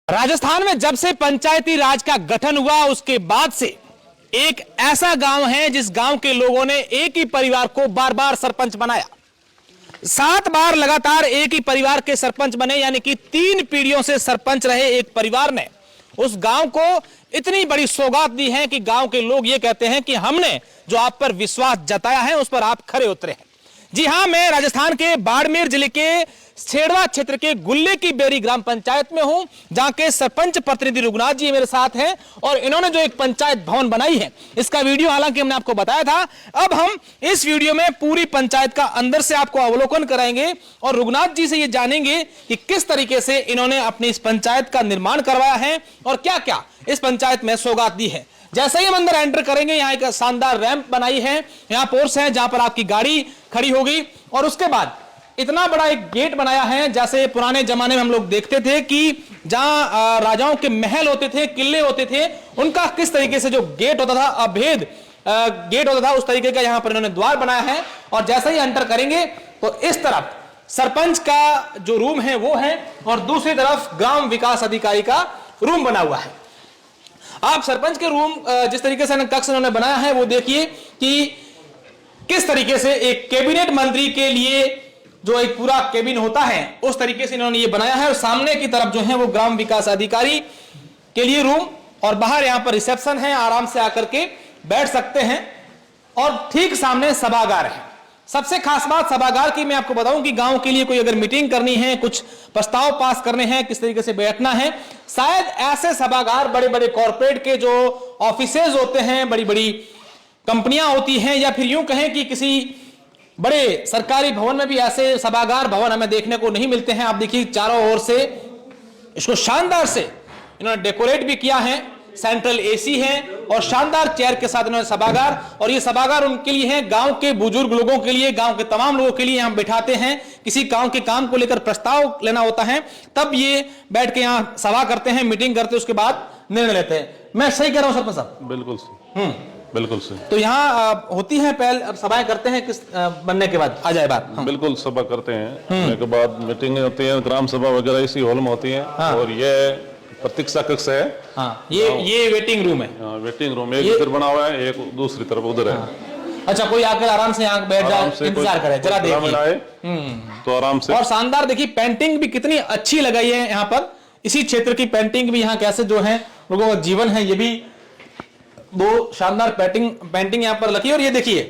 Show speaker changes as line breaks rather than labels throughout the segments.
राजस्थान में जब से पंचायती राज का गठन हुआ उसके बाद से एक ऐसा गांव है जिस गांव के लोगों ने एक ही परिवार को बार बार सरपंच बनाया। 7 बार लगातार एक ही परिवार के सरपंच बने, यानी कि 3 पीढ़ियों से सरपंच रहे एक परिवार ने उस गांव को इतनी बड़ी सौगात दी है कि गांव के लोग ये कहते हैं कि हमने जो आप पर विश्वास जताया है उस पर आप खरे उतरे हैं। जी हां, मैं राजस्थान के बाड़मेर जिले के छेड़वा क्षेत्र के गुल्ले की बेरी ग्राम पंचायत में हूं, जहां के सरपंच प्रतिनिधि रघुनाथ जी मेरे साथ हैं और इन्होंने जो एक पंचायत भवन बनाई है इसका वीडियो हालांकि हमने आपको बताया था। अब हम इस वीडियो में पूरी पंचायत का अंदर से आपको अवलोकन कराएंगे और रघुनाथ जी से ये जानेंगे कि किस तरीके से इन्होंने अपनी इस पंचायत का निर्माण करवाया है और क्या क्या इस पंचायत में सौगात दी है। जैसे ही हम अंदर एंटर करेंगे, यहाँ एक शानदार रैंप बनाई है, यहाँ पोर्स है जहां पर आपकी गाड़ी खड़ी होगी और उसके बाद इतना बड़ा एक गेट बनाया है जैसे पुराने जमाने में हम लोग देखते थे कि जहां राजाओं के महल होते थे, किले होते थे, उनका किस तरीके से जो गेट होता था, अभेद गेट होता था, उस तरीके का यहां पर इन्होंने द्वार बनाया है। और जैसे ही एंटर करेंगे तो इस तरफ सरपंच का जो रूम है वो है और दूसरी तरफ ग्राम विकास अधिकारी का रूम बना हुआ है। आप सरपंच के रूम जिस तरीके से कक्ष इन्होंने बनाया है वो देखिए कि किस तरीके से एक कैबिनेट मंत्री के लिए जो एक पूरा केबिन होता है उस तरीके से इन्होंने ये बनाया है। और सामने की तरफ जो है वो ग्राम विकास अधिकारी के लिए रूम और बाहर यहां पर रिसेप्शन है, आराम से आकर के बैठ सकते हैं। और ठीक सामने सभागार है। सबसे खास बात सभागार की मैं आपको बताऊं कि गांव के लिए कोई अगर मीटिंग करनी है, कुछ प्रस्ताव पास करने हैं, किस तरीके से बैठना है, शायद ऐसे सभागार बड़े बड़े कॉर्पोरेट के जो ऑफिसेज होते हैं, बड़ी बड़ी कंपनियां होती हैं, या फिर यूं कहें कि किसी बड़े सरकारी भवन में भी ऐसे सभागार भवन हमें देखने को नहीं मिलते हैं। आप देखिए चारों ओर से इसको शानदार से इन्होंने डेकोरेट भी किया है, सेंट्रल एसी है और शानदार चेयर के साथ इन्होंने सभागार। और ये सभागार उनके लिए है, गांव के बुजुर्ग लोगों के लिए, गांव के तमाम लोगों के लिए हम बैठाते हैं। किसी गांव के काम को लेकर प्रस्ताव लेना होता है तब ये बैठ के यहाँ सभा करते हैं, मीटिंग करते हैं, उसके बाद निर्णय लेते हैं। मैं सही कह रहा हूँ सरपंच साहब?
बिल्कुल बिल्कुल सही।
तो यहाँ होती है पहले सभाएं करते हैं किस बनने के बाद? आ जाए बात।
बिल्कुल सभा करते हैं, बनने के बाद मीटिंग होती है, ग्राम सभा वगैरह इसी हॉल में होती है। और ये प्रतीक्षा कक्ष है।
ये वेटिंग रूम है।
वेटिंग रूम एक इधर बना हुआ है, एक दूसरी तरफ उधर है।
अच्छा, कोई आकर आराम से यहाँ बैठ जाए, इंतजार करे, जरा देखिए
तो आराम से।
और शानदार देखिए पेंटिंग भी कितनी अच्छी लगाई है यहाँ पर। इसी क्षेत्र की पेंटिंग भी यहाँ कैसे जो है लोगों का जीवन है, ये भी दो शानदार पेंटिंग यहाँ पर लगी। और ये देखिए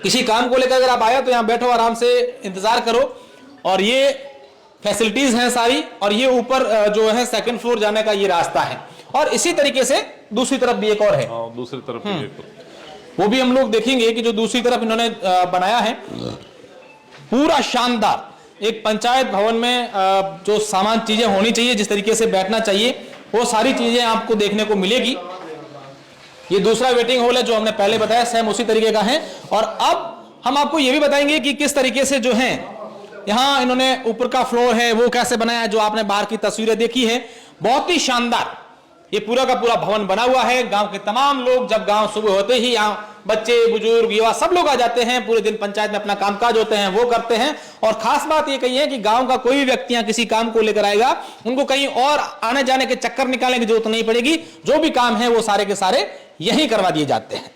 किसी काम को लेकर अगर आप आए तो यहाँ बैठो, आराम से इंतजार करो। और ये फैसिलिटीज हैं सारी। और ये ऊपर जो है 2nd फ्लोर जाने का ये रास्ता है। और इसी तरीके से दूसरी तरफ भी एक और है।
दूसरी तरफ भी एक,
वो भी हम लोग देखेंगे कि जो दूसरी तरफ इन्होंने बनाया है पूरा शानदार एक पंचायत भवन में जो सामान चीजें होनी चाहिए, जिस तरीके से बैठना चाहिए, वो सारी चीजें आपको देखने को मिलेगी। ये दूसरा वेटिंग हॉल है जो हमने पहले बताया, सेम उसी तरीके का है। और अब हम आपको ये भी बताएंगे कि किस तरीके से जो है यहाँ इन्होंने ऊपर का फ्लोर है वो कैसे बनाया है। जो आपने बाहर की तस्वीरें देखी है, बहुत ही शानदार ये पूरा का पूरा भवन बना हुआ है। गांव के तमाम लोग जब गांव सुबह होते ही यहाँ बच्चे, बुजुर्ग, युवा सब लोग आ जाते हैं, पूरे दिन पंचायत में अपना कामकाज होते हैं वो करते हैं। और खास बात ये कही है कि गांव का कोई भी व्यक्ति यहाँ किसी काम को लेकर आएगा, उनको कहीं और आने जाने के चक्कर निकालने की जरूरत नहीं पड़ेगी। जो भी काम है वो सारे के सारे यही करवा दिए जाते हैं।